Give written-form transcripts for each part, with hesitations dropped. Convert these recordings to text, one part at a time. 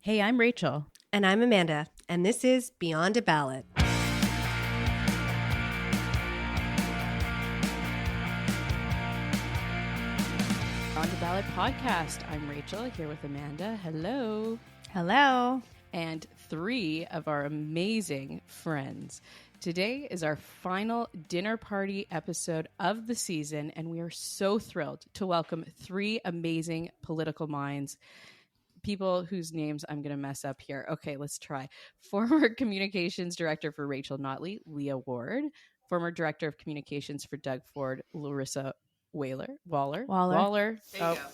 Hey, I'm Rachel. And I'm Amanda, and this is Beyond a Ballot. On the Ballot podcast. I'm Rachel, here with Amanda. Hello. Hello. And three of our amazing friends. Today is our final dinner party episode of the season, and we are so thrilled to welcome three amazing political minds. People whose names I'm going to mess up here. Okay, let's try. Former Communications Director for Rachel Notley, Leah Ward. Former Director of Communications for Doug Ford, Laryssa Waler.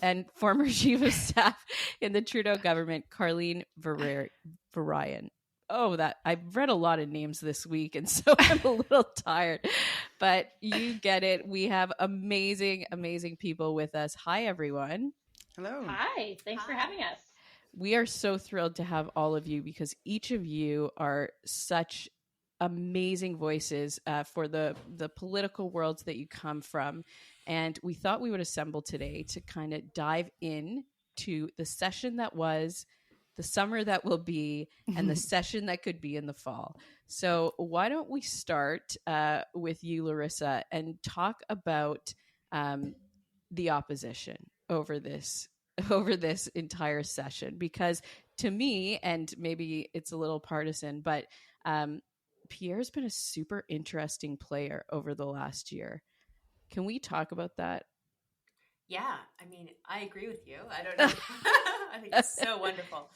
And former Chief of Staff in the Trudeau government, Carlene Variyan. I've read a lot of names this week, and so I'm a little tired, but you get it. We have amazing, amazing people with us. Hi, everyone. Hello. Hi. Thanks for having us. We are so thrilled to have all of you because each of you are such amazing voices for the political worlds that you come from. And we thought we would assemble today to kind of dive in to the session that was, the summer that will be, and the session that could be in the fall. So why don't we start with you, Laryssa, and talk about the opposition over this entire session, because to me, and maybe it's a little partisan, but Pierre's been a super interesting player over the last year. Can we talk about that? Yeah, I mean, I agree with you. I don't know. I think it's so wonderful.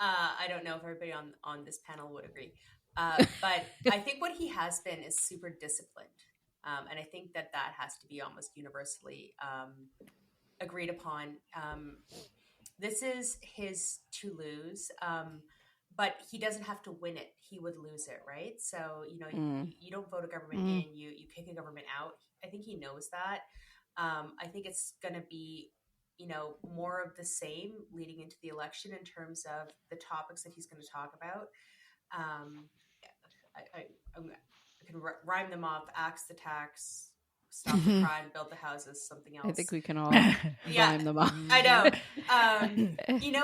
I don't know if everybody on this panel would agree. But I think what he has been is super disciplined. And I think that has to be almost universally agreed upon. This is his to lose, but he doesn't have to win it. He would lose it, right? So, you don't vote a government in, you kick a government out. I think he knows that. I think it's going to be, more of the same leading into the election in terms of the topics that he's going to talk about. I can rhyme them off: axe the tax, stop the crime, build the houses, something else. I think we can all rhyme them off. I know.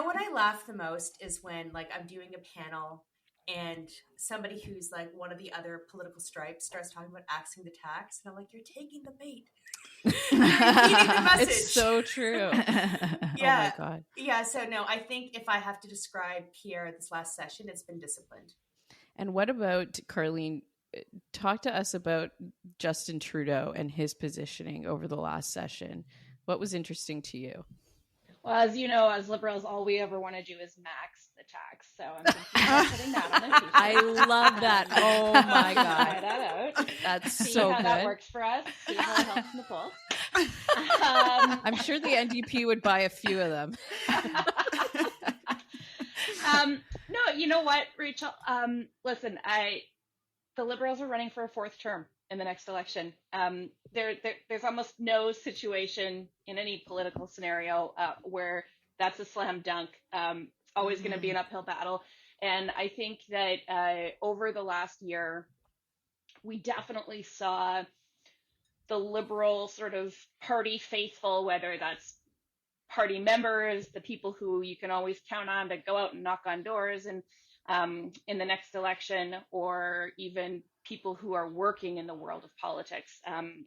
What I laugh the most is when, I'm doing a panel and somebody who's one of the other political stripes starts talking about axing the tax, and I'm like, you're taking the bait. You're repeating the message. It's so true. Yeah. Oh my God. Yeah. So no, I think if I have to describe Pierre this last session, it's been disciplined. And what about Carlene? Talk to us about Justin Trudeau and his positioning over the last session. What was interesting to you? Well, as you know, as Liberals, all we ever want to do is max the tax. So I'm thinking about putting that on the t-shirt. I love that. Oh my God. Try that out. That's See so how good. that works for us. See how it helps in the polls. I'm sure the NDP would buy a few of them. No, you know what, Rachel? Listen, the Liberals are running for a fourth term in the next election. There's almost no situation in any political scenario where that's a slam dunk. It's always going to be an uphill battle. And I think that over the last year, we definitely saw the Liberal sort of party faithful, whether that's party members, the people who you can always count on to go out and knock on doors and in the next election, or even people who are working in the world of politics,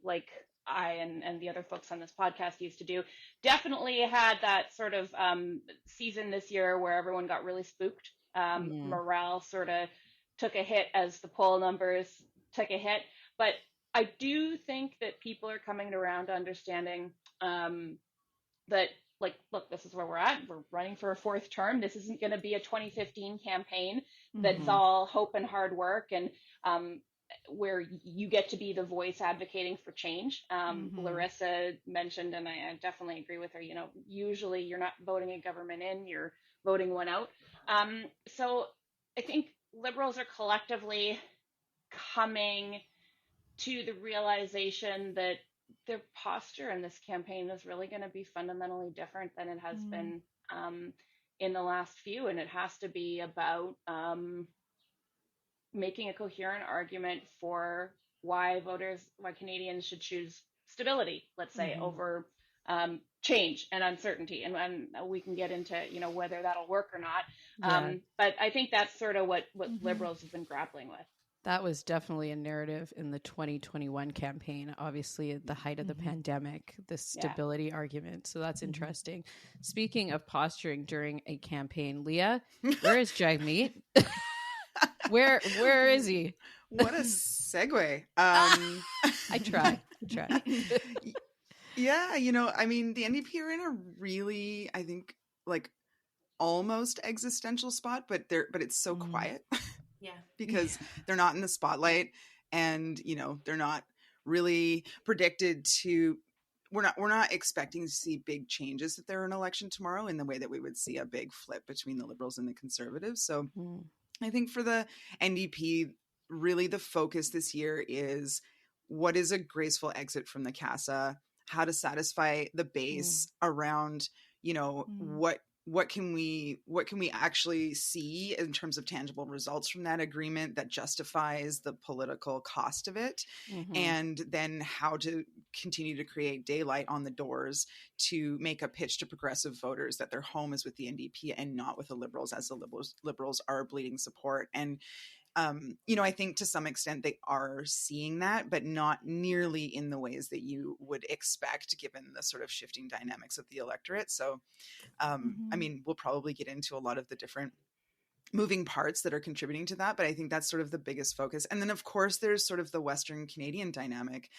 like I and the other folks on this podcast used to do. Definitely had that sort of season this year where everyone got really spooked. Morale sort of took a hit as the poll numbers took a hit. But I do think that people are coming around to understanding that, look, this is where we're at. We're running for a fourth term. This isn't going to be a 2015 campaign that's all hope and hard work and where you get to be the voice advocating for change. Laryssa mentioned, and I definitely agree with her, usually you're not voting a government in, you're voting one out. So I think Liberals are collectively coming to the realization that their posture in this campaign is really going to be fundamentally different than it has been in the last few. And it has to be about making a coherent argument for why Canadians should choose stability, let's say, over change and uncertainty, and we can get into whether that'll work or not. Yeah. But I think that's sort of what Liberals have been grappling with. That was definitely a narrative in the 2021 campaign, obviously at the height of the pandemic, the stability argument. So that's interesting. Speaking of posturing during a campaign, Leah, where is Jagmeet? Where is he? What a segue. I try. Yeah, I mean, the NDP are in a really, I think, like almost existential spot, but it's so quiet. Yeah. Because they're not in the spotlight, and they're not really predicted to. We're not expecting to see big changes if there are an election tomorrow in the way that we would see a big flip between the Liberals and the Conservatives. So I think for the NDP, really the focus this year is what is a graceful exit from the CASA, how to satisfy the base around, what can we actually see in terms of tangible results from that agreement that justifies the political cost of it, and then how to continue to create daylight on the doors to make a pitch to progressive voters that their home is with the NDP and not with the Liberals, as the Liberals are bleeding support. And I think to some extent they are seeing that, but not nearly in the ways that you would expect given the sort of shifting dynamics of the electorate. So, I mean, we'll probably get into a lot of the different moving parts that are contributing to that, but I think that's sort of the biggest focus. And then, of course, there's sort of the Western Canadian dynamic,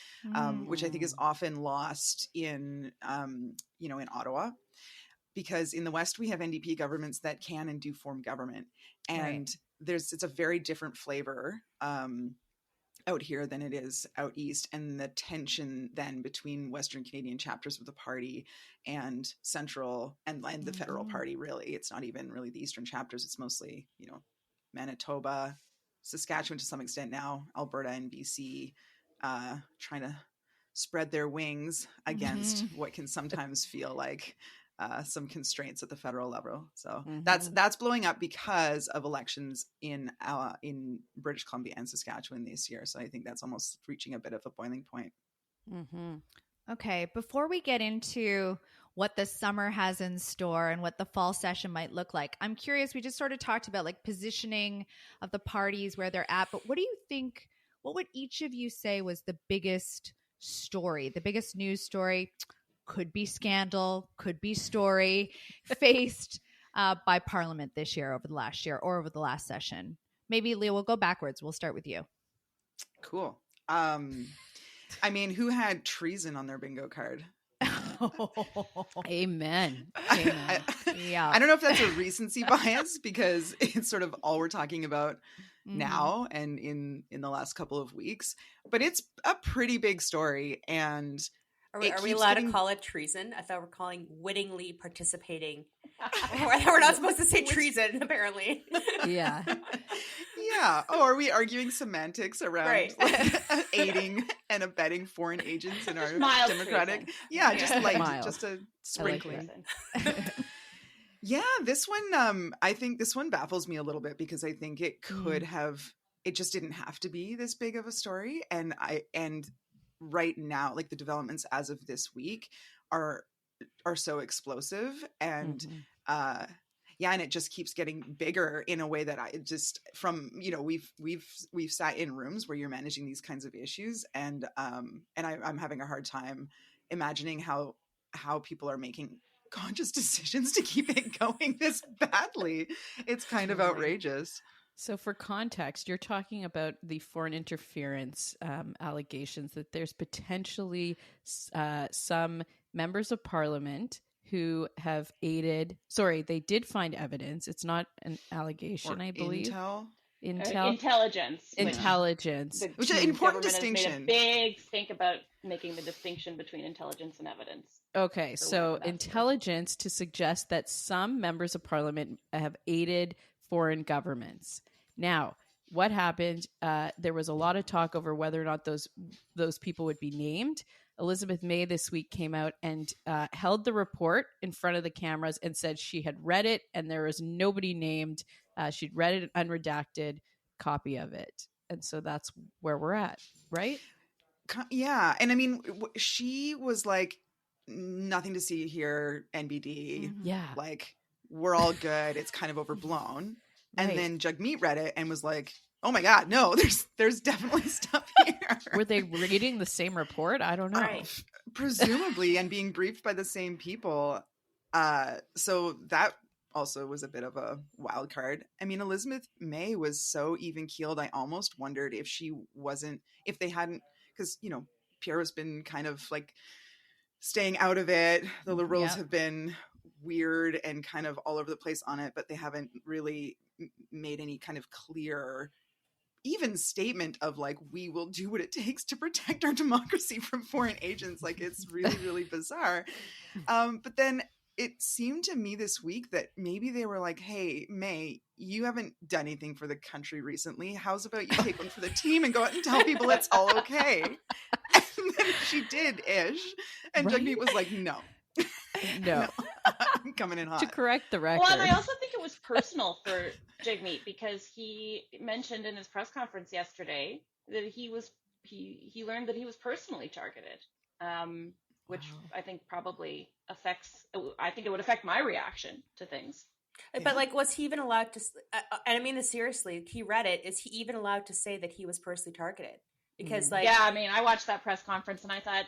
which I think is often lost in Ottawa. Because in the West, we have NDP governments that can and do form government. And it's a very different flavor out here than it is out east. And the tension then between Western Canadian chapters of the party and Central and the federal party, really. It's not even really the Eastern chapters. It's mostly, Manitoba, Saskatchewan to some extent now, Alberta and BC, trying to spread their wings against what can sometimes feel like some constraints at the federal level. So that's blowing up because of elections in British Columbia and Saskatchewan this year. So I think that's almost reaching a bit of a boiling point. Okay, before we get into what the summer has in store and what the fall session might look like, I'm curious, we just sort of talked about like positioning of the parties, where they're at, but what would each of you say was the biggest story, the biggest news story? Could be scandal, could be story faced by Parliament this year, over the last year, or over the last session. Maybe, Leah, we'll go backwards. We'll start with you. Cool. I mean, who had treason on their bingo card? Amen. Yeah. I don't know if that's a recency bias because it's sort of all we're talking about now and in the last couple of weeks, but it's a pretty big story. And Are we allowed to call it treason? I thought we're calling wittingly participating. We're not supposed to say treason, apparently. Yeah. Yeah. Oh, are we arguing semantics around aiding and abetting foreign agents in our democratic? Treason. Yeah, just like Mild. just a sprinkling. Like Yeah, this one, I think this one baffles me a little bit because I think it could have, it just didn't have to be this big of a story. And right now, like the developments as of this week are so explosive and and it just keeps getting bigger in a way that I just we've sat in rooms where you're managing these kinds of issues and I'm having a hard time imagining how people are making conscious decisions to keep it going this badly. It's kind of outrageous. So for context, you're talking about the foreign interference allegations that there's potentially some members of parliament who have aided. Sorry, they did find evidence. It's not an allegation, I believe. Intelligence. Which is an important distinction. Has made a big think about making the distinction between intelligence and evidence. Okay, so intelligence to suggest that some members of parliament have aided foreign governments. Now, what happened? There was a lot of talk over whether or not those people would be named. Elizabeth May this week came out and held the report in front of the cameras and said she had read it and there was nobody named. She'd read it, an unredacted copy of it. And so that's where we're at, right? Yeah. And I mean, she was like, nothing to see here, NBD. Yeah. Like, we're all good. It's kind of overblown. Right. And then Jagmeet read it and was like, oh my God, no, there's definitely stuff here. Were they reading the same report? I don't know. Right. Presumably, and being briefed by the same people. So that also was a bit of a wild card. I mean, Elizabeth May was so even keeled. I almost wondered if they hadn't, because, you know, Pierre has been kind of like staying out of it. The Liberals have been weird and kind of all over the place on it, but they haven't really made any kind of clear even statement of like, we will do what it takes to protect our democracy from foreign agents. Like, it's really, really bizarre. But then it seemed to me this week that maybe they were like, hey, May, you haven't done anything for the country recently. How's about you take one for the team and go out and tell people it's all okay? And then she did-ish. And Right? Jagmeet was like, no. No. I'm coming in hot. To correct the record. Well, and I also think it was personal for Jagmeet, because he mentioned in his press conference yesterday that he learned that he was personally targeted, which I think probably I think it would affect my reaction to things. But like, was he even allowed to, and I mean this seriously, he read it, is he even allowed to say that he was personally targeted? Because like, yeah, I mean, I watched that press conference and I thought,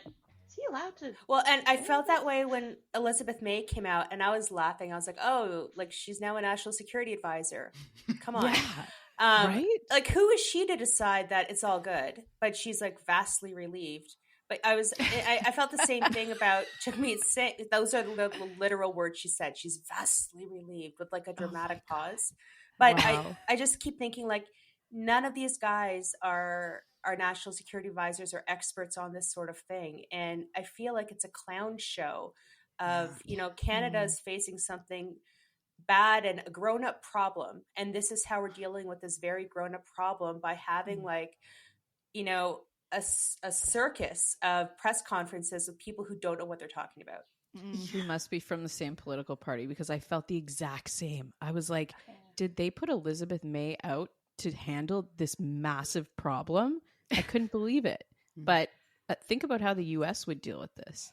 is he allowed to? well, and I felt that way when Elizabeth May came out, and I was laughing. I was like, oh, like, she's now a national security advisor. Come on. Yeah. Right? Like, who is she to decide that it's all good? But she's like vastly relieved. But I felt the same thing about Jagmeet Singh. Those are the literal words she said. She's vastly relieved, with like a dramatic pause. But Wow. I just keep thinking, like, none of these guys are national security advisors or experts on this sort of thing. And I feel like it's a clown show of, you know, Canada's facing something bad and a grown-up problem. And this is how we're dealing with this very grown-up problem, by having like, you know, a circus of press conferences with people who don't know what they're talking about. We must be from the same political party, because I felt the exact same. I was like, did they put Elizabeth May out to handle this massive problem? I couldn't believe it. But think about how the U.S. would deal with this.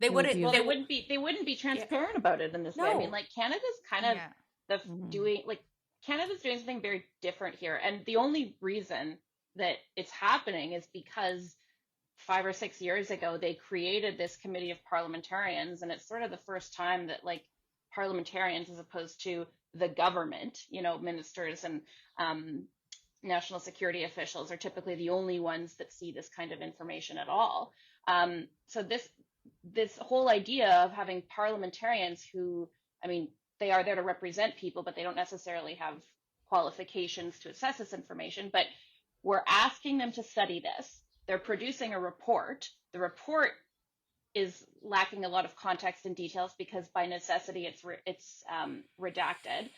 They wouldn't. Well, they wouldn't be transparent about it in this way. I mean, like, Canada's kind of Canada's doing something very different here, and the only reason that it's happening is because 5 or 6 years ago they created this committee of parliamentarians, and it's sort of the first time that like parliamentarians, as opposed to the government, you know, ministers and national security officials, are typically the only ones that see this kind of information at all. So this whole idea of having parliamentarians who, I mean, they are there to represent people, but they don't necessarily have qualifications to assess this information. But we're asking them to study this. They're producing a report. The report is lacking a lot of context and details because by necessity it's redacted.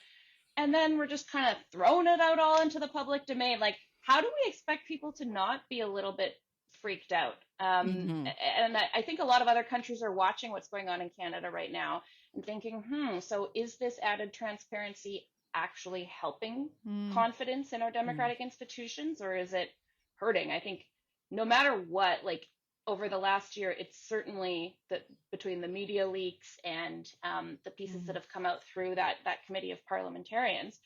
And then we're just kind of throwing it out all into the public domain. Like, how do we expect people to not be a little bit freaked out? And I think a lot of other countries are watching what's going on in Canada right now and thinking, so is this added transparency actually helping confidence in our democratic institutions, or is it hurting? I think no matter what, like, over the last year, it's certainly that between the media leaks and the pieces that have come out through that committee of parliamentarians,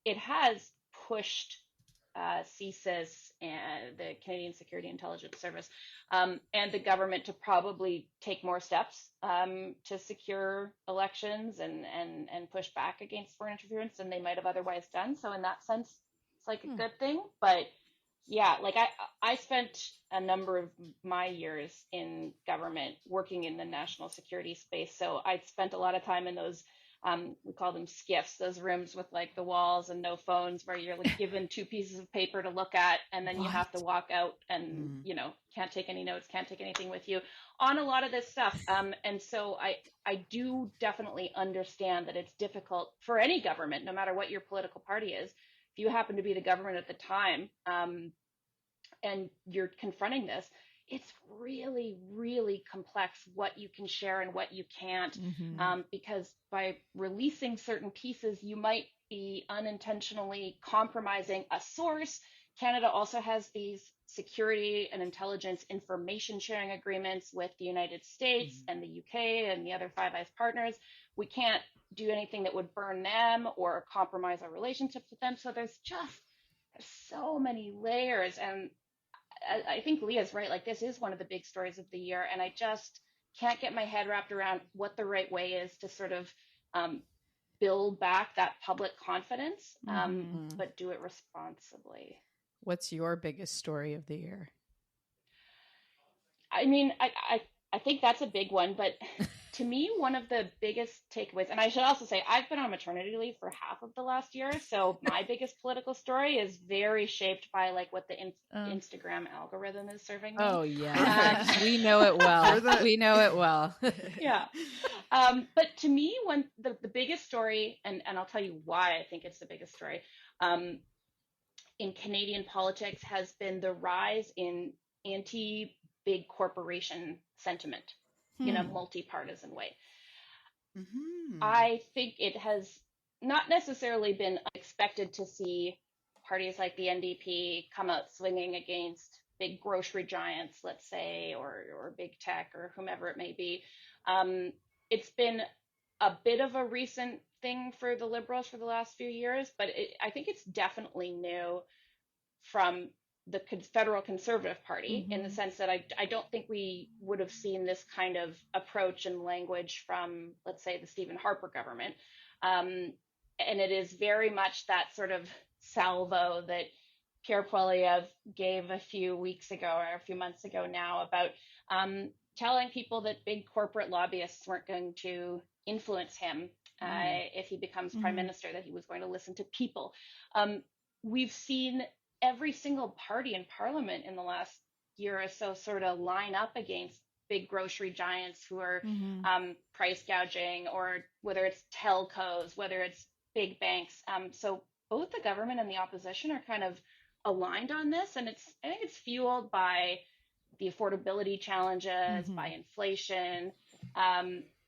it has pushed CSIS and the Canadian Security Intelligence Service and the government to probably take more steps to secure elections and push back against foreign interference than they might have otherwise done. So in that sense, it's like a good thing. But yeah, like I spent a number of my years in government working in the national security space. So I spent a lot of time in those, we call them skiffs, those rooms with like the walls and no phones, where you're like given 2 pieces of paper to look at, and then you have to walk out and, you know, can't take any notes, can't take anything with you on a lot of this stuff. And so I do definitely understand that it's difficult for any government, no matter what your political party is. If you happen to be the government at the time, and you're confronting this, it's really, really complex what you can share and what you can't, because by releasing certain pieces, you might be unintentionally compromising a source, Canada also has these security and intelligence information sharing agreements with the United States and the UK and the other Five Eyes partners. We can't do anything that would burn them or compromise our relationships with them. So there's so many layers. And I think Leah's right. Like, this is one of the big stories of the year. And I just can't get my head wrapped around what the right way is to sort of build back that public confidence, but do it responsibly. What's your biggest story of the year? I mean, I think that's a big one, but to me, one of the biggest takeaways, and I should also say, I've been on maternity leave for half of the last year, so my biggest political story is very shaped by like what the Instagram algorithm is serving me. Oh yeah, we know it well. We know it well. Yeah, but to me, when the biggest story, and I'll tell you why I think it's the biggest story, in Canadian politics has been the rise in anti-big corporation sentiment in a multi-partisan way. I think it has not necessarily been unexpected to see parties like the NDP come out swinging against big grocery giants, let's say, or big tech or whomever it may be. It's been a bit of a recent thing for the Liberals for the last few years, but I think it's definitely new from the federal Conservative Party in the sense that I don't think we would have seen this kind of approach and language from, let's say, the Stephen Harper government. And it is very much that sort of salvo that Pierre Poilievre gave a few weeks ago or a few months ago now about telling people that big corporate lobbyists weren't going to influence him if he becomes prime minister, that he was going to listen to people. We've seen every single party in parliament in the last year or so sort of line up against big grocery giants who are price gouging, or whether it's telcos, whether it's big banks. So both the government and the opposition are kind of aligned on this, and I think it's fueled by the affordability challenges, by inflation.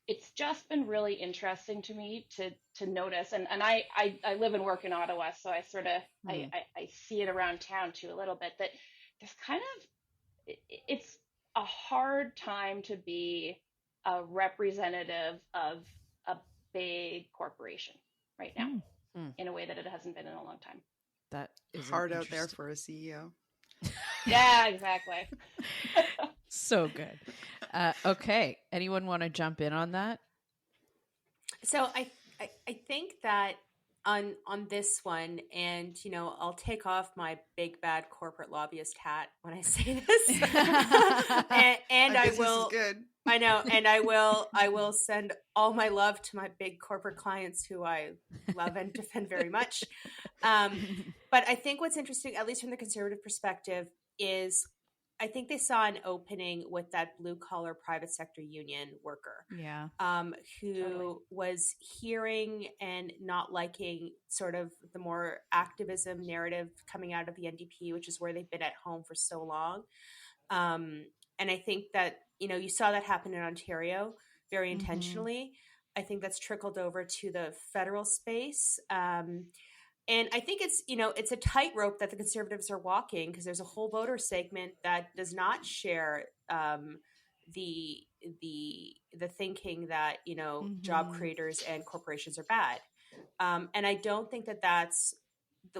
It's just been really interesting to me to notice, and I live and work in Ottawa, so I sort of I see it around town too a little bit, that there's kind of, it's a hard time to be a representative of a big corporation right now in a way that it hasn't been in a long time. That is hard out there for a CEO. Yeah, exactly. So good. Okay. Anyone want to jump in on that? So I think that on this one, and I'll take off my big bad corporate lobbyist hat when I say this, and I will. This is good. I know, and I will send all my love to my big corporate clients who I love and defend very much. But I think what's interesting, at least from the Conservative perspective, is I think they saw an opening with that blue collar private sector union worker, who was hearing and not liking sort of the more activism narrative coming out of the NDP, which is where they've been at home for so long. And I think that, you saw that happen in Ontario very intentionally. I think that's trickled over to the federal space. And I think it's, it's a tightrope that the Conservatives are walking, because there's a whole voter segment that does not share the thinking that, job creators and corporations are bad. And I don't think that that's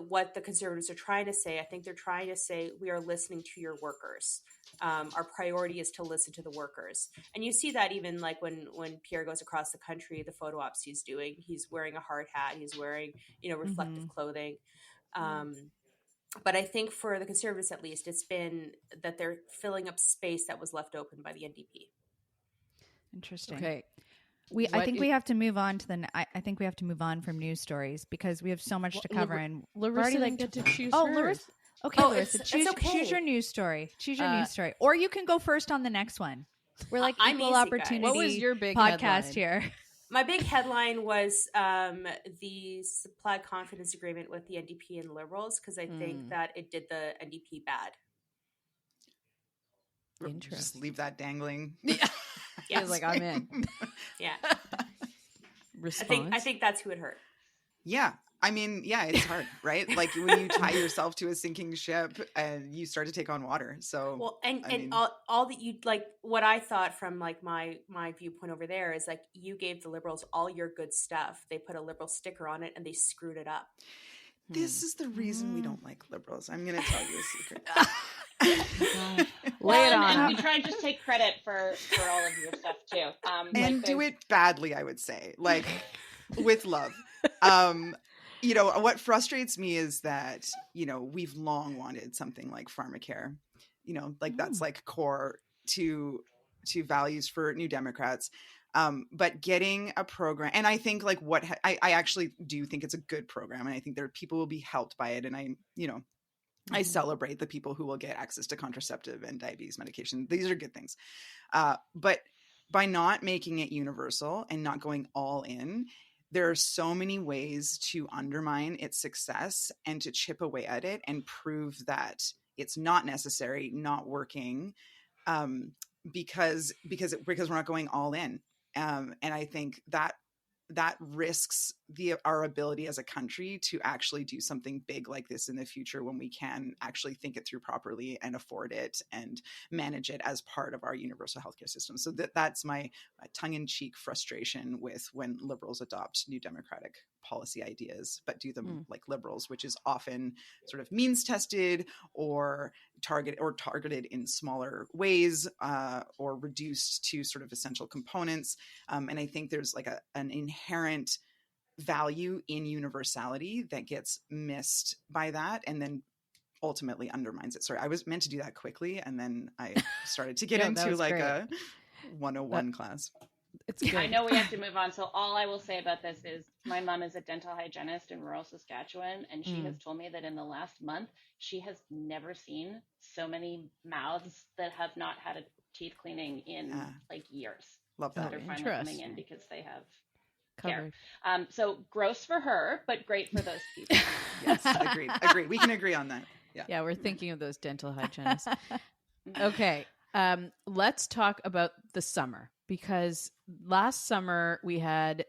what the Conservatives are trying to say. I think they're trying to say, we are listening to your workers. Our priority is to listen to the workers. And you see that even like when Pierre goes across the country, the photo ops he's doing, he's wearing a hard hat, he's wearing, reflective clothing. But I think for the Conservatives, at least, it's been that they're filling up space that was left open by the NDP. Interesting. Okay. I think we have to move on to I think we have to move on from news stories because we have so much to cover. And Laryssa didn't get to choose hers. Laryssa. Okay, Laryssa, it's okay. Choose your news story. Choose your news story. Or you can go first on the next one. We're like equal easy, opportunity. guys. What was your big podcast headline? here? My big headline was the supply confidence agreement with the NDP and Liberals, because I think that it did the NDP bad. Interesting. Just leave that dangling. Yeah. Yes. He was like, I'm in. Yeah. Response? I think that's who it hurt. Yeah. I mean, yeah, it's hard, right? Like when you tie yourself to a sinking ship and you start to take on water. So, Well, and I mean, all that you like, what I thought from like my viewpoint over there is like you gave the Liberals all your good stuff. They put a Liberal sticker on it and they screwed it up. this is the reason we don't like Liberals. I'm going to tell you a secret. Lay it on and we them. try and just take credit for all of your stuff too. And do it badly, I would say, like with love. You know, what frustrates me is that, you know, we've long wanted something like pharmacare, you know, like that's like core to values for New Democrats. But getting a program, and I think like I actually do think it's a good program, and I think there are people will be helped by it. And I, you know, I celebrate the people who will get access to contraceptive and diabetes medication. These are good things. But by not making it universal and not going all in, there are so many ways to undermine its success and to chip away at it and prove that it's not necessary, not working, because we're not going all in. And I think that risks our ability as a country to actually do something big like this in the future when we can actually think it through properly and afford it and manage it as part of our universal healthcare system. So that's my tongue-in-cheek frustration with when Liberals adopt New Democratic policy ideas, but do them like Liberals, which is often sort of means tested or targeted in smaller ways, or reduced to sort of essential components. And I think there's like an inherent value in universality that gets missed by that, and then ultimately undermines it. Sorry, I was meant to do that quickly, and then I started to get into like great. A 101 class. It's good. I know we have to move on, so all I will say about this is my mom is a dental hygienist in rural Saskatchewan, and she has told me that in the last month she has never seen so many mouths that have not had a teeth cleaning in like years. Love that. They're finally coming in because they have Covered. care. So gross for her, but great for those people. Yes, agreed. We can agree on that. Yeah, we're thinking of those dental hygienists. Okay, let's talk about the summer, because last summer we had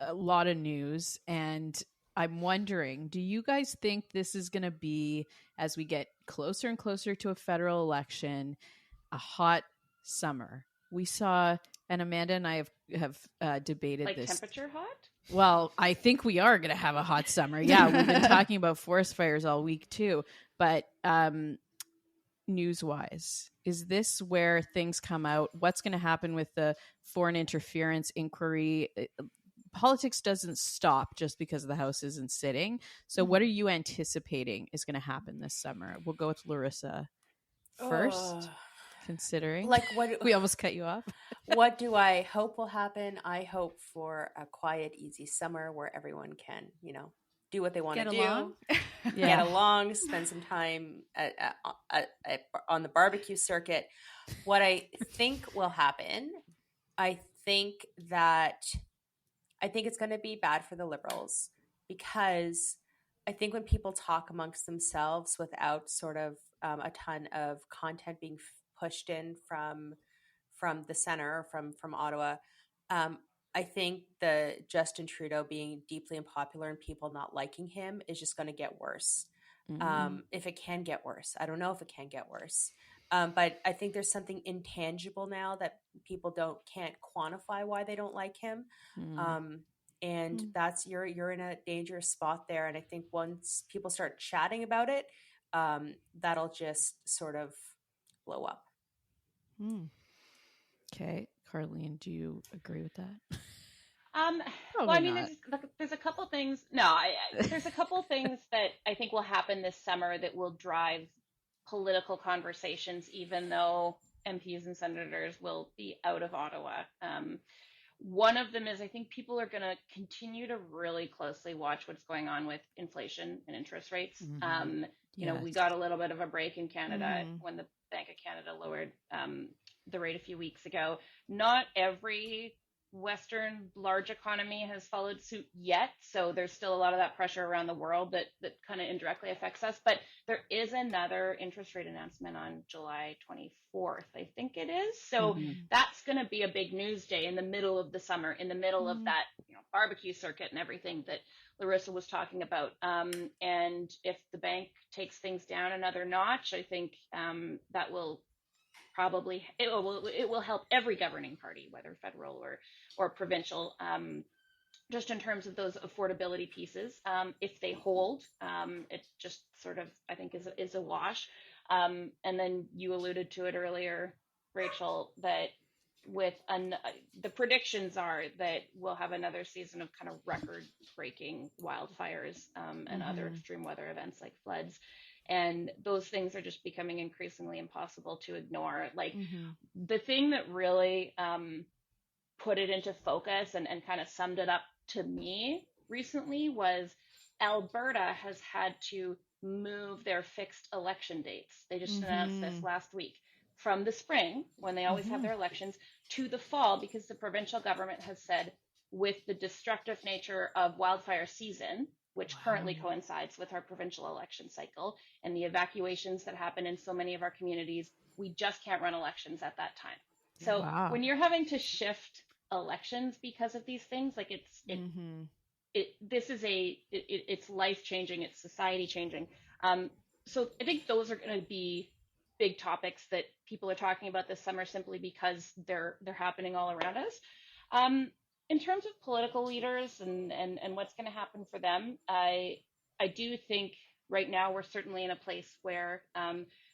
a lot of news, and I'm wondering, do you guys think this is going to be, as we get closer and closer to a federal election, a hot summer? We saw, and Amanda and I have debated like this. Temperature hot? Well, I think we are going to have a hot summer. Yeah, we've been talking about forest fires all week too. But news-wise, is this where things come out? What's going to happen with the foreign interference inquiry? Politics doesn't stop just because the House isn't sitting. So what are you anticipating is going to happen this summer? We'll go with Laryssa first. Considering like what we almost cut you off. What do I hope will happen? I hope for a quiet, easy summer where everyone can, you know, do what they want to do, get along, spend some time on the barbecue circuit. What I think will happen, I think it's going to be bad for the Liberals, because I think when people talk amongst themselves without sort of a ton of content being pushed in from the center, from Ottawa, I think the Justin Trudeau being deeply unpopular and people not liking him is just going to get worse. If it can get worse, I don't know if it can get worse. But I think there's something intangible now that people can't quantify why they don't like him. And that's, you're in a dangerous spot there. And I think once people start chatting about it, that'll just sort of blow up. Okay, Carlene, do you agree with that? Well, I mean, there's a couple things. There's a couple things that I think will happen this summer that will drive political conversations, even though MPs and senators will be out of Ottawa. One of them is, I think people are going to continue to really closely watch what's going on with inflation and interest rates. You know, we got a little bit of a break in Canada when the Bank of Canada lowered the rate a few weeks ago. Not every Western large economy has followed suit yet, so there's still a lot of that pressure around the world that kind of indirectly affects us. But there is another interest rate announcement on July 24th, I think it is. So that's going to be a big news day in the middle of the summer, in the middle of that, you know, barbecue circuit and everything that Laryssa was talking about. And if the bank takes things down another notch, I think that will probably it will help every governing party, whether federal or provincial. Just in terms of those affordability pieces, if they hold, it just sort of, I think, is a wash. And then you alluded to it earlier, Rachel, that the predictions are that we'll have another season of kind of record-breaking wildfires and other extreme weather events like floods. And those things are just becoming increasingly impossible to ignore. Like the thing that really put it into focus and kind of summed it up to me recently was Alberta has had to move their fixed election dates. They just announced this last week, from the spring, when they always have their elections, to the fall, because the provincial government has said, with the destructive nature of wildfire season, which currently coincides with our provincial election cycle, and the evacuations that happen in so many of our communities, we just can't run elections at that time. So when you're having to shift elections because of these things, like it's life changing, it's society changing. So I think those are going to be big topics that people are talking about this summer, simply because they're happening all around us. In terms of political leaders and what's going to happen for them, I do think right now we're certainly in a place where,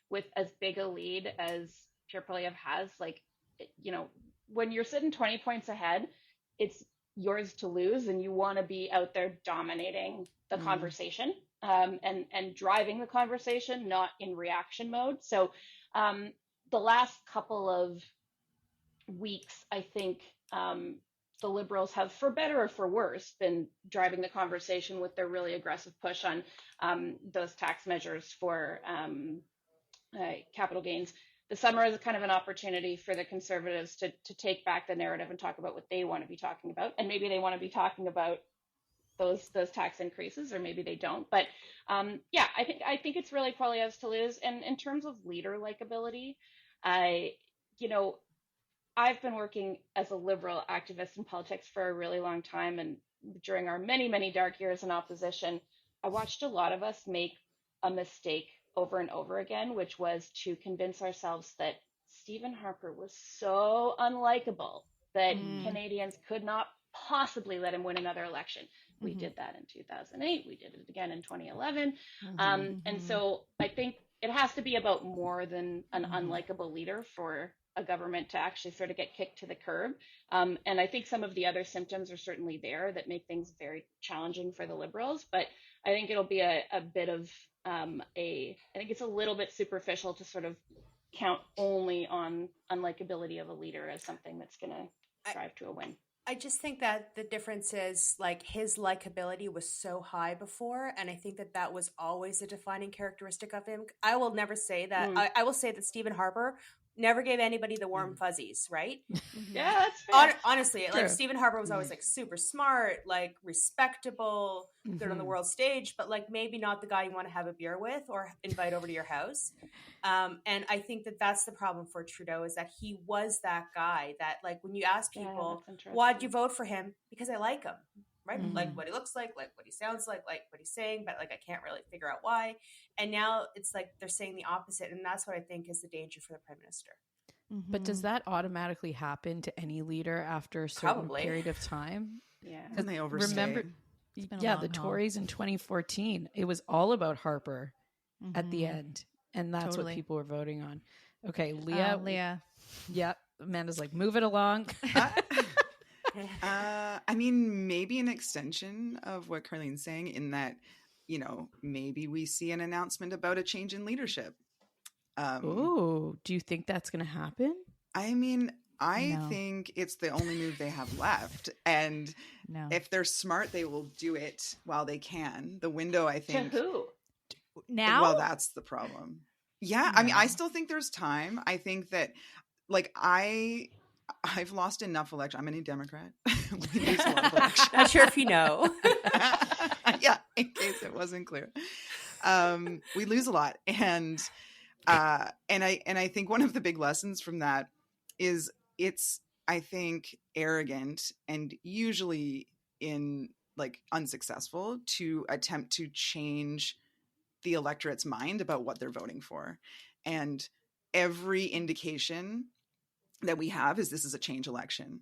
with as big a lead as Pierre Poilievre has, like, you know, when you're sitting 20 points ahead, it's yours to lose, and you want to be out there dominating the conversation and driving the conversation, not in reaction mode. So the last couple of weeks, I think the Liberals have, for better or for worse, been driving the conversation with their really aggressive push on those tax measures for capital gains. The summer is kind of an opportunity for the Conservatives to take back the narrative and talk about what they want to be talking about. And maybe they want to be talking about those tax increases, or maybe they don't. But I think it's really Poilievre's to lose. And in terms of leader likability, I've been working as a Liberal activist in politics for a really long time. And during our many, many dark years in opposition, I watched a lot of us make a mistake over and over again, which was to convince ourselves that Stephen Harper was so unlikable that Canadians could not possibly let him win another election. We did that in 2008. We did it again in 2011. And so I think it has to be about more than an unlikable leader for a government to actually sort of get kicked to the curb. And I think some of the other symptoms are certainly there that make things very challenging for the Liberals. But I think it'll be a bit of I think it's a little bit superficial to sort of count only on unlikability of a leader as something that's going to drive to a win. I just think that the difference is, like, his likability was so high before, and I think that was always a defining characteristic of him. I will never say that. I will say that Stephen Harper never gave anybody the warm fuzzies, right? Yeah, that's fair. Honestly, like, Stephen Harper was always like super smart, like respectable, good on the world stage, but like maybe not the guy you want to have a beer with or invite over to your house. And I think that that's the problem for Trudeau, is that he was that guy that, like, when you ask people, why'd you vote for him? Because I like him. Right? Like what he looks like what he sounds like what he's saying, but like I can't really figure out why. And now it's like they're saying the opposite, and that's what I think is the danger for the Prime Minister. But does that automatically happen to any leader after a certain period of time? Yeah. And they overstay. Remember, the Tories in 2014, it was all about Harper at the end, and that's what people were voting on. Okay, Leah. Yeah, Amanda's like, move it along. I mean, maybe an extension of what Carlene's saying, in that, you know, maybe we see an announcement about a change in leadership. Do you think that's going to happen? I mean, I think it's the only move they have left. And if they're smart, they will do it while they can. The window, I think. To who? Now? Well, that's the problem. Yeah. I mean, I still think there's time. I think that, like, I've lost enough elections. I'm a new Democrat. We lose a lot of elections. Not sure if you know. Yeah, in case it wasn't clear. We lose a lot. And I think one of the big lessons from that is it's, I think, arrogant, and usually in like unsuccessful to attempt to change the electorate's mind about what they're voting for. And every indication that we have is this is a change election.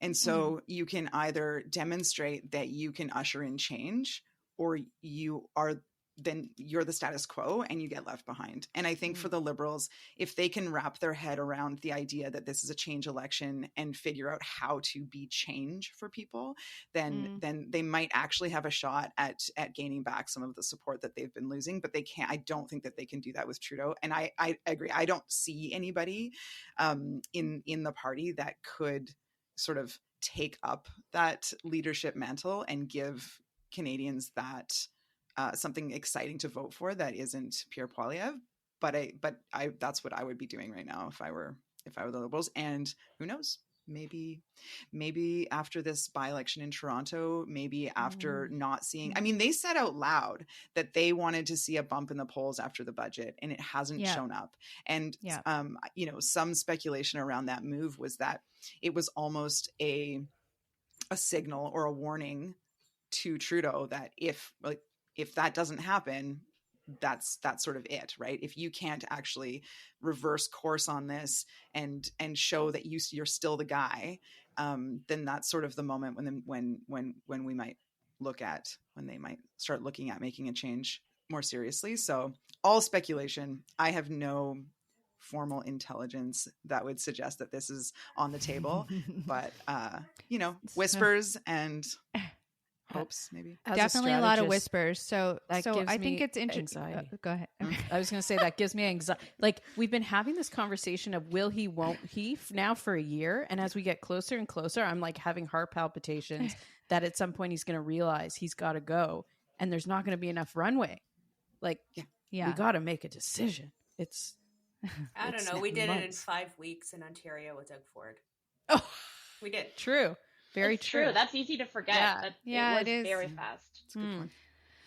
And so you can either demonstrate that you can usher in change, or then you're the status quo and you get left behind. And I think for the Liberals, if they can wrap their head around the idea that this is a change election and figure out how to be change for people, then they might actually have a shot at gaining back some of the support that they've been losing. But they can't. I don't think that they can do that with Trudeau. And I agree. I don't see anybody in the party that could sort of take up that leadership mantle and give Canadians that something exciting to vote for that isn't Pierre Poilievre. But I that's what I would be doing right now if I were the Liberals. And who knows, maybe after this by-election in Toronto, maybe after not seeing, I mean, they said out loud that they wanted to see a bump in the polls after the budget, and it hasn't shown up. And you know, some speculation around that move was that it was almost a signal or a warning to Trudeau that if that doesn't happen, that's sort of it, right? If you can't actually reverse course on this and show that you're still the guy, then that's sort of the moment when we might when they might start looking at making a change more seriously. So all speculation. I have no formal intelligence that would suggest that this is on the table, but you know, whispers and hopes, maybe. Definitely a lot of whispers. So I think it's interesting. Go ahead. I was going to say that gives me anxiety. Like, we've been having this conversation of will he, won't he now for a year. And as we get closer and closer, I'm like having heart palpitations that at some point he's going to realize he's got to go and there's not going to be enough runway. Like, we got to make a decision. I don't know. We did it in 5 weeks in Ontario with Doug Ford. Oh, we did. True. Very true. That's easy to forget. It is very fast. That's a good point.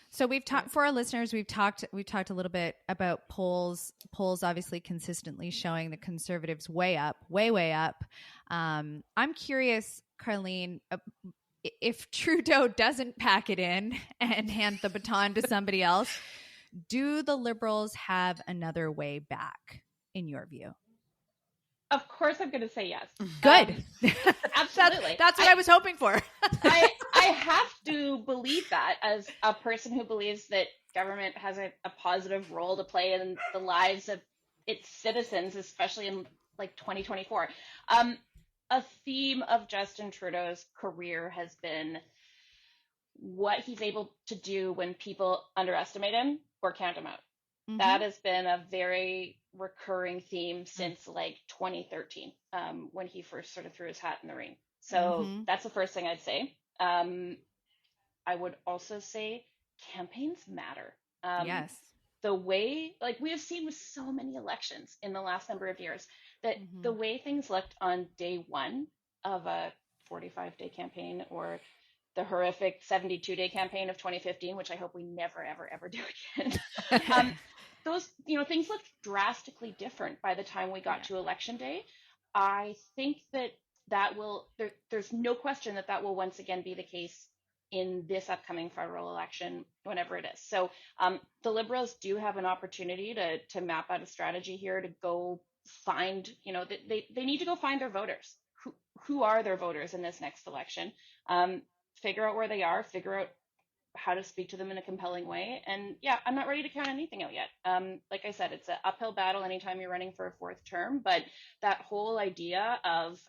So we've talked for our listeners. We've talked a little bit about polls. Polls obviously consistently showing the Conservatives way up. I'm curious, Carlene, if Trudeau doesn't pack it in and hand the baton to somebody else, do the Liberals have another way back, in your view? Of course, I'm going to say yes. Good. Absolutely. That's what I was hoping for. I have to believe that as a person who believes that government has a positive role to play in the lives of its citizens, especially in like 2024. A theme of Justin Trudeau's career has been what he's able to do when people underestimate him or count him out. That has been a very recurring theme since like 2013, when he first sort of threw his hat in the ring. So that's the first thing I'd say. I would also say campaigns matter. Yes. The way, like we have seen with so many elections in the last number of years, that the way things looked on day one of a 45-day campaign, or the horrific 72-day campaign of 2015, which I hope we never, ever, ever do again. Those, things looked drastically different by the time we got to election day. I think that will, there's no question that will once again be the case in this upcoming federal election, whenever it is. So the Liberals do have an opportunity to map out a strategy here to go find, they need to go find their voters. Who are their voters in this next election? Figure out where they are, figure out how to speak to them in a compelling way. And I'm not ready to count anything out yet. Like I said, it's an uphill battle anytime you're running for a fourth term, but that whole idea of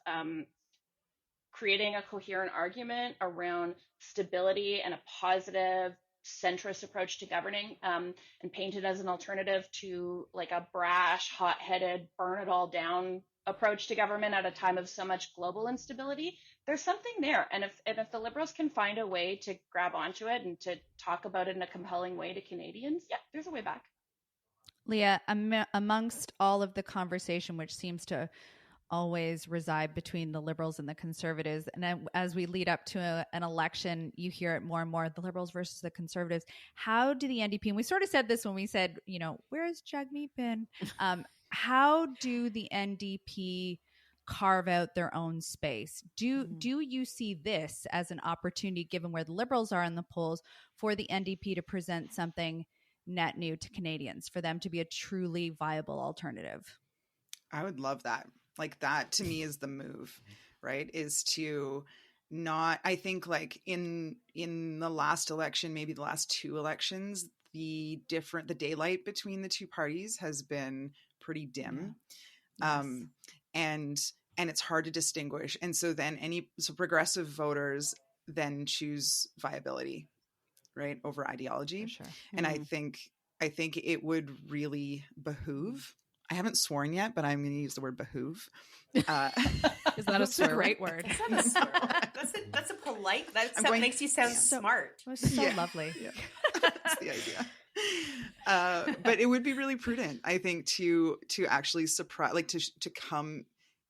creating a coherent argument around stability and a positive centrist approach to governing, and painted as an alternative to like a brash, hot-headed, burn it all down approach to government at a time of so much global instability, there's something there. And if the Liberals can find a way to grab onto it and to talk about it in a compelling way to Canadians, there's a way back. Leah, amongst all of the conversation, which seems to always reside between the Liberals and the Conservatives, and as we lead up to an election, you hear it more and more, the Liberals versus the Conservatives. How do the NDP, and we sort of said this when we said, where's Jagmeet been? How do the NDP carve out their own space. Do you see this as an opportunity, given where the Liberals are in the polls, for the NDP to present something net new to Canadians, for them to be a truly viable alternative? I would love that. Like, that to me is the move, right? Is to not, I think, like in the last election, maybe the last two elections, the daylight between the two parties has been pretty dim. Yeah. Yes. And it's hard to distinguish. And so then progressive voters then choose viability, right, over ideology. For sure. And I think it would really behoove. I haven't sworn yet, but I'm going to use the word behoove. Is that a swear? Great word. That's not a swear. That's a polite. That makes you sound smart. It was so lovely. Yeah. That's the idea. But it would be really prudent, I think, to actually surprise, like to come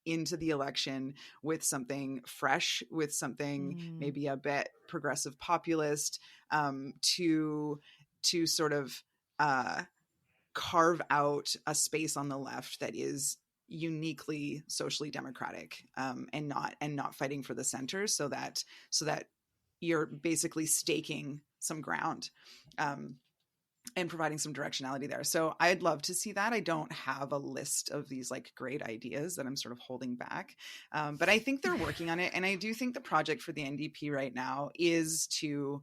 into the election with something fresh, with something maybe a bit progressive populist, to sort of carve out a space on the left that is uniquely socially democratic, and not fighting for the center, so that you're basically staking some ground, and providing some directionality there. So I'd love to see that. I don't have a list of these like great ideas that I'm sort of holding back. But I think they're working on it. And I do think the project for the NDP right now is to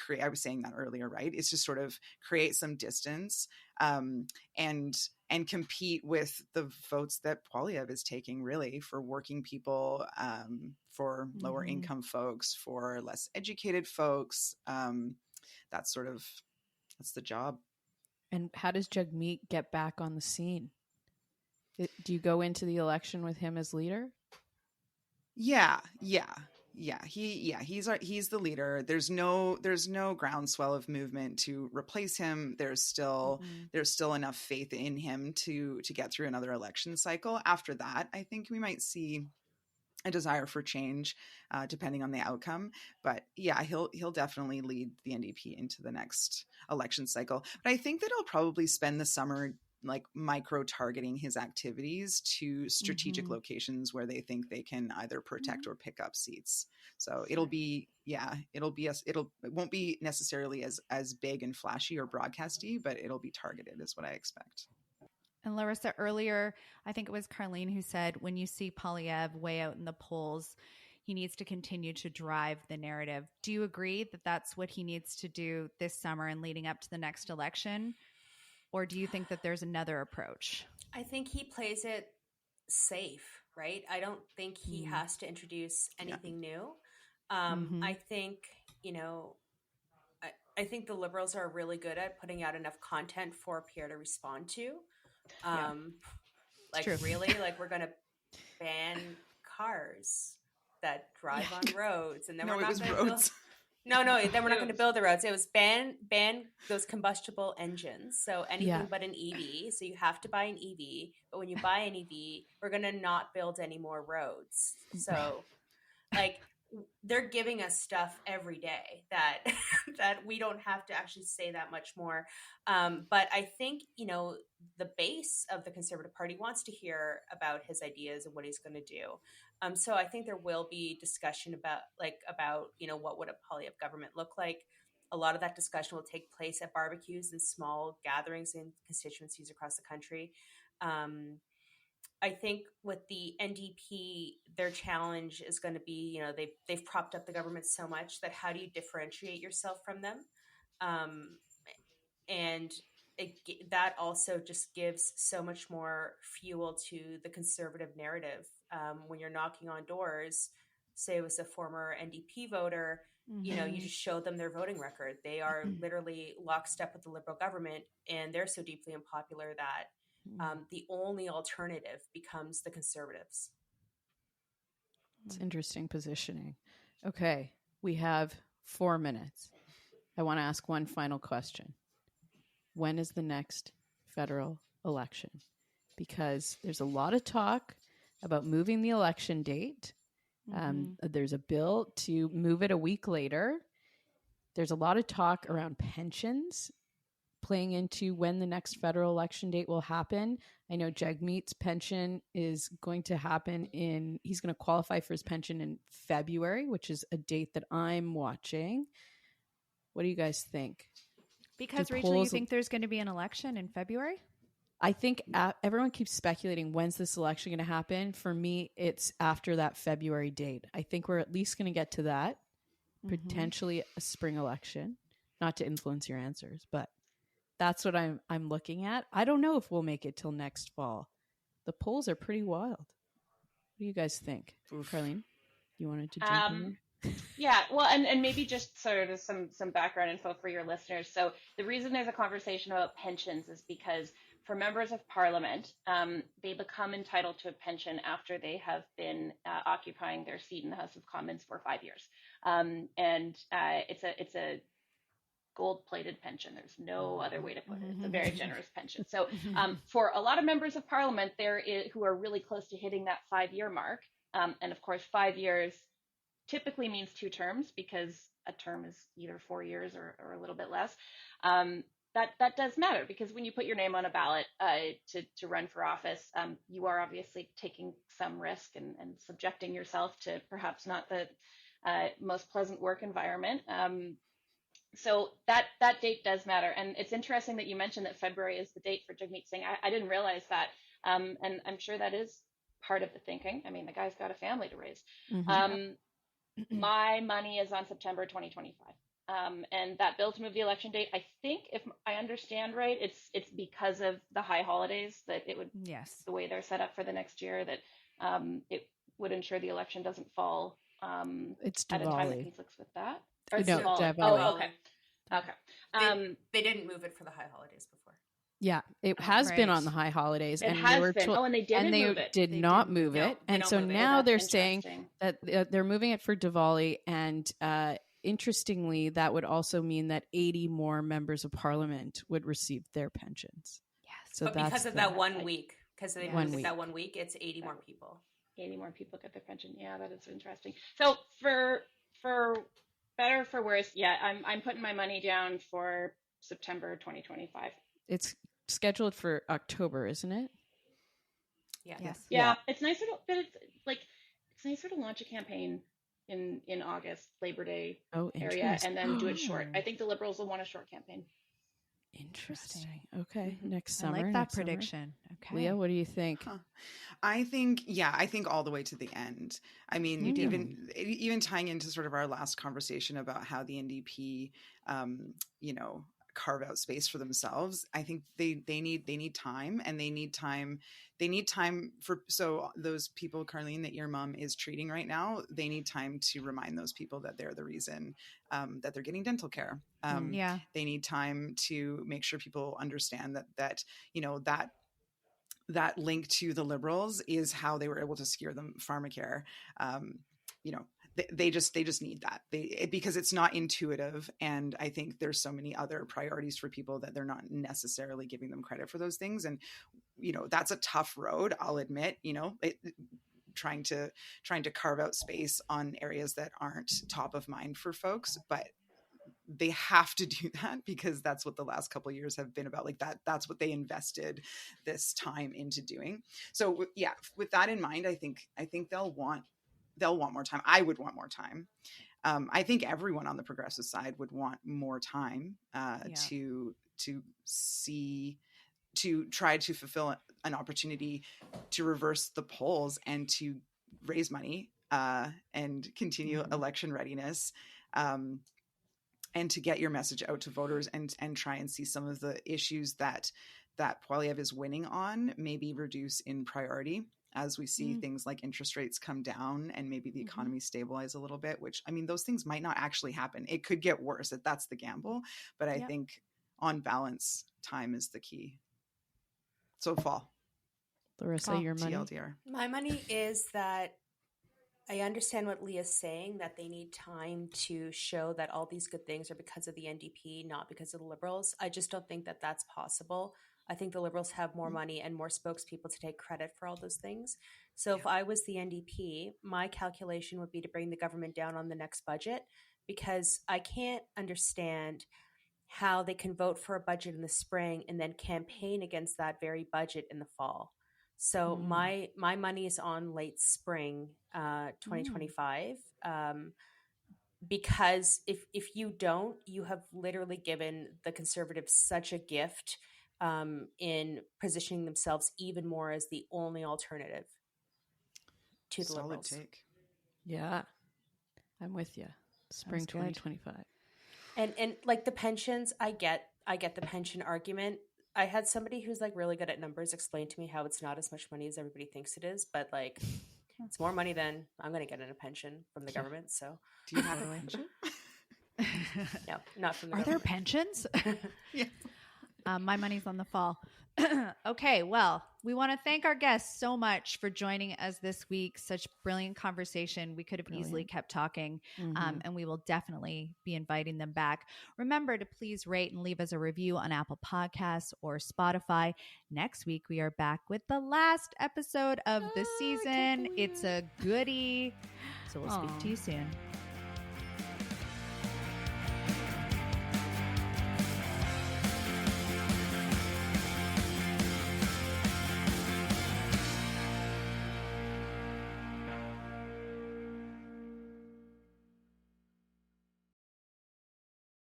create, I was saying that earlier, right? It's to sort of create some distance, and compete with the votes that Poilievre is taking, really, for working people, for lower income folks, for less educated folks. That's the job. And how does Jagmeet get back on the scene? Do you go into the election with him as leader? Yeah. He's the leader. There's no groundswell of movement to replace him. There's still enough faith in him to get through another election cycle. After that, I think we might see a desire for change, depending on the outcome. But yeah, he'll definitely lead the NDP into the next election cycle. But I think that he'll probably spend the summer like micro targeting his activities to strategic locations where they think they can either protect or pick up seats. So it won't be necessarily as big and flashy or broadcasty, but it'll be targeted is what I expect. And Laryssa, earlier, I think it was Carlene who said, when you see Poilievre way out in the polls, he needs to continue to drive the narrative. Do you agree that that's what he needs to do this summer and leading up to the next election? Or do you think that there's another approach? I think he plays it safe, right? I don't think he has to introduce anything new. I think, I think the Liberals are really good at putting out enough content for Pierre to respond to. Really, like, we're going to ban cars that drive on roads, and then we're not going to build. Then we're not going to build the roads. It was ban those combustible engines. So anything but an EV. So you have to buy an EV. But when you buy an EV, we're going to not build any more roads. So, like, they're giving us stuff every day that we don't have to actually say that much more. But I think, the base of the Conservative Party wants to hear about his ideas and what he's going to do. So I think there will be discussion about what would a Poilievre government look like. A lot of that discussion will take place at barbecues and small gatherings in constituencies across the country. I think with the NDP, their challenge is going to be, they've propped up the government so much that how do you differentiate yourself from them? That also just gives so much more fuel to the Conservative narrative. When you're knocking on doors, say it was a former NDP voter, you just show them their voting record. They are literally lockstep with the Liberal government, and they're so deeply unpopular that the only alternative becomes the Conservatives. It's interesting positioning. Okay, we have 4 minutes. I want to ask one final question. When is the next federal election? Because there's a lot of talk about moving the election date. There's a bill to move it a week later. There's a lot of talk around pensions, playing into when the next federal election date will happen. I know Jagmeet's pension is going to happen he's going to qualify for his pension in February, which is a date that I'm watching. What do you guys think? Because, Rachel, you think there's going to be an election in February? I think everyone keeps speculating when's this election going to happen. For me, it's after that February date. I think we're at least going to get to that, potentially a spring election. Not to influence your answers, but that's what I'm looking at. I don't know if we'll make it till next fall. The polls are pretty wild. What do you guys think? Carlene, you wanted to jump in there? Yeah, well, and maybe just sort of some background info for your listeners. So the reason there's a conversation about pensions is because for members of parliament, they become entitled to a pension after they have been occupying their seat in the House of Commons for 5 years. And it's a gold-plated pension. There's no other way to put it. It's a very generous pension. So for a lot of members of parliament who are really close to hitting that 5-year mark, and of course 5 years typically means 2 terms because a term is either 4 years or a little bit less. That does matter because when you put your name on a ballot to run for office, you are obviously taking some risk and subjecting yourself to perhaps not the most pleasant work environment. So that date does matter. And it's interesting that you mentioned that February is the date for Jagmeet Singh. I didn't realize that. And I'm sure that is part of the thinking. I mean, the guy's got a family to raise. My money is on September 2025. And that bill to move the election date, I think if I understand right, it's because of the high holidays that it would, the way they're set up for the next year, that it would ensure the election doesn't fall it's at a time that Diwali. conflicts with that. Or No, Diwali. Diwali. Oh, okay. They didn't move it for the high holidays before. Yeah, it has been on the high holidays, It and has they were been. And they didn't move it. did not move it, they and don't so move it. now That's they're saying interesting. that they're moving it for Diwali, and interestingly, that would also mean that 80 more members of parliament would receive their pensions. Yes, so But that's because of the- that 1 week, because they One moved it week. that 1 week, it's 80 more people. 80 more people get their pension. Yeah, that is interesting. So for better or for worse, yeah, I'm putting my money down for September 2025. It's scheduled for October, isn't it? Yeah. Yes. Yeah, it's nicer it's nicer to launch a campaign in August, Labor Day Oh, area, interesting. and then do it short. I think the Liberals will want a short campaign. Interesting. Okay, next I summer. like that next summer. prediction. Okay. Leah, what do you think? I think all the way to the end. I mean, even tying into sort of our last conversation about how the NDP, carve out space for themselves. I think they need time, and they need time for, so those people, Carlene, that your mom is treating right now, they need time to remind those people that they're the reason that they're getting dental care. They need time to make sure people understand that link to the Liberals is how they were able to secure them pharmacare. They just need that because it's not intuitive. And I think there's so many other priorities for people that they're not necessarily giving them credit for those things. And, that's a tough road. I'll admit, trying to carve out space on areas that aren't top of mind for folks, but they have to do that because that's what the last couple of years have been about. Like that's what they invested this time into doing. So yeah, with that in mind, I think they'll want more time. I would want more time. I think everyone on the progressive side would want more time to try to fulfill an opportunity to reverse the polls and to raise money and continue election readiness. And to get your message out to voters and try and see some of the issues that Poilievre is winning on maybe reduce in priority as we see things like interest rates come down and maybe the economy stabilize a little bit, which, I mean, those things might not actually happen. It could get worse. That's the gamble. But I think on balance, time is the key. So fall. Laryssa, your money? TLDR. My money is that I understand what Leah's saying, that they need time to show that all these good things are because of the NDP, not because of the Liberals. I just don't think that that's possible. I think the Liberals have more money and more spokespeople to take credit for all those things. So if I was the NDP, my calculation would be to bring the government down on the next budget, because I can't understand how they can vote for a budget in the spring and then campaign against that very budget in the fall. So my money is on late spring 2025, because if you don't, you have literally given the Conservatives such a gift in positioning themselves even more as the only alternative to the Solid Liberals. take. Yeah, I'm with you. Spring 2025. And like the pensions, I get the pension argument. I had somebody who's like really good at numbers explain to me how it's not as much money as everybody thinks it is, but like it's more money than I'm going to get in a pension from the government. So Do you have a pension? no, not from the Are there government. pensions? Yeah. My money's on the fall. Okay, well, we want to thank our guests so much for joining us this week. Such brilliant conversation. We could have easily kept talking, and we will definitely be inviting them back. Remember to please rate and leave us a review on Apple Podcasts or Spotify. Next week, we are back with the last episode of the season. It's a goodie. So we'll speak to you soon.